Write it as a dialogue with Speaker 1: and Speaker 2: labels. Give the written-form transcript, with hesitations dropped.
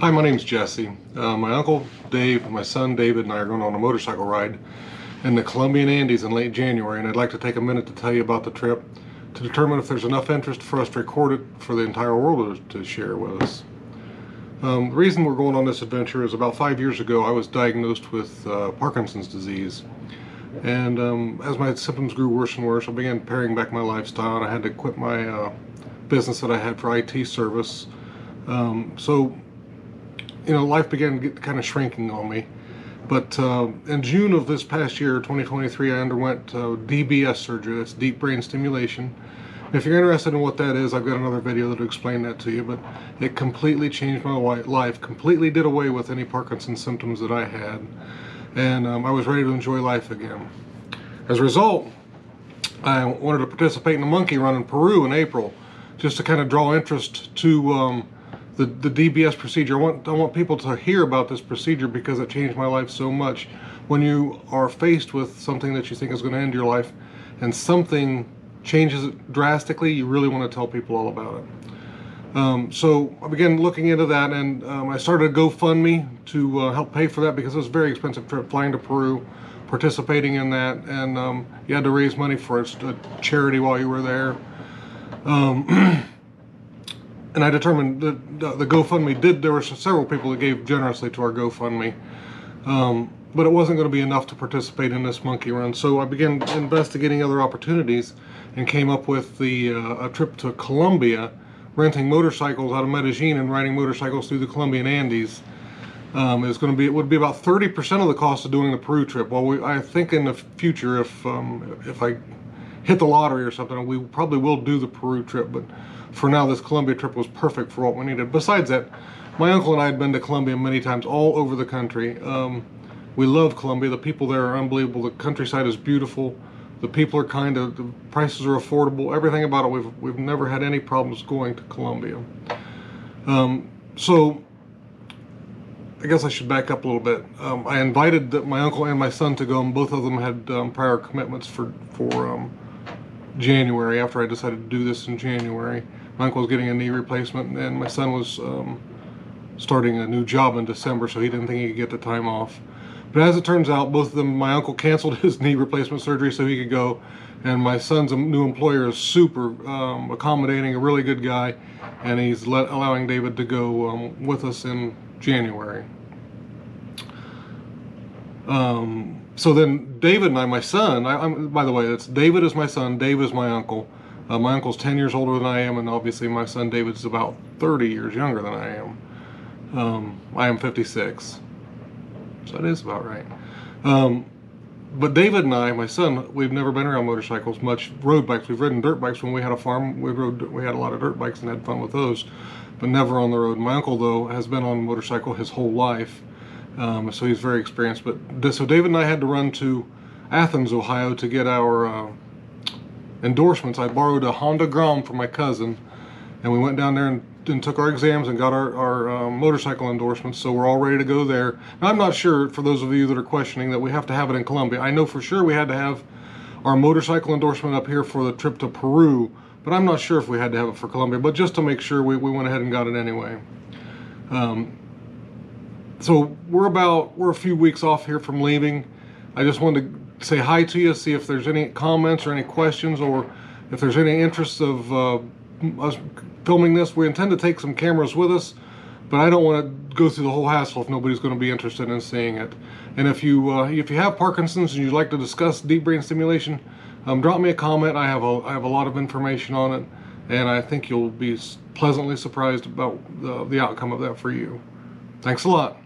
Speaker 1: Hi, my name's Jesse. My uncle Dave, my son David, and I are going on a motorcycle ride in the Colombian Andes in late January, and I'd like to take a minute to tell you about the trip to determine if there's enough interest for us to record it for the entire world to share with us. The reason we're going on this adventure is about 5 years ago I was diagnosed with Parkinson's disease, and as my symptoms grew worse and worse, I began paring back my lifestyle, and I had to quit my business that I had for IT service. Life began to get kind of shrinking on me. But in June of this past year, 2023, I underwent DBS surgery. That's deep brain stimulation. And if you're interested in what that is, I've got another video that'll explain that to you. But it completely changed my life, completely did away with any Parkinson's symptoms that I had. And I was ready to enjoy life again. As a result, I wanted to participate in a monkey run in Peru in April, just to kind of draw interest to the DBS procedure. I want people to hear about this procedure because it changed my life so much. When you are faced with something that you think is going to end your life and something changes it drastically, you really want to tell people all about it. So I began looking into that, and I started a GoFundMe to help pay for that because it was a very expensive trip, flying to Peru, participating in that, and you had to raise money for a charity while you were there. And I determined that the GoFundMe there were several people that gave generously to our GoFundMe, but it wasn't going to be enough to participate in this monkey run. So I began investigating other opportunities and came up with a trip to Colombia, renting motorcycles out of Medellin and riding motorcycles through the Colombian Andes. It would be about 30% of the cost of doing the Peru trip. Well, I think in the future, if I hit the lottery or something, we probably will do the Peru trip, but for now this Colombia trip was perfect for what we needed. Besides that, my uncle and I had been to Colombia many times all over the country. We love Colombia. The people there are unbelievable. The countryside is beautiful. The people are kind. The prices are affordable. Everything about it, we've never had any problems going to Colombia. So I guess I should back up a little bit. I invited my uncle and my son to go, and both of them had prior commitments for January, after I decided to do this in January. My uncle was getting a knee replacement, and my son was starting a new job in December, so he didn't think he could get the time off. But as it turns out, both of them, my uncle canceled his knee replacement surgery so he could go, and my son's new employer is super accommodating, a really good guy, and he's allowing David to go with us in January. So then David and I, my son, by the way, David is my son, Dave is my uncle. My uncle's 10 years older than I am, and obviously my son David's about 30 years younger than I am. I am 56, so that is about right. But David and I, my son, we've never been around motorcycles much. Road bikes, we've ridden dirt bikes when we had a farm. We had a lot of dirt bikes and had fun with those, but never on the road. My uncle, though, has been on a motorcycle his whole life. So he's very experienced. So David and I had to run to Athens, Ohio to get our endorsements. I borrowed a Honda Grom from my cousin, and we went down there and took our exams and got our motorcycle endorsements, so we're all ready to go there. Now, I'm not sure, for those of you that are questioning, that we have to have it in Colombia. I know for sure we had to have our motorcycle endorsement up here for the trip to Peru, but I'm not sure if we had to have it for Colombia. But just to make sure, we went ahead and got it anyway. So we're a few weeks off here from leaving. I just wanted to say hi to you, see if there's any comments or any questions, or if there's any interest of us filming this. We intend to take some cameras with us, but I don't want to go through the whole hassle if nobody's going to be interested in seeing it. And if you have Parkinson's and you'd like to discuss deep brain stimulation, drop me a comment. I have a lot of information on it, and I think you'll be pleasantly surprised about the outcome of that for you. Thanks a lot.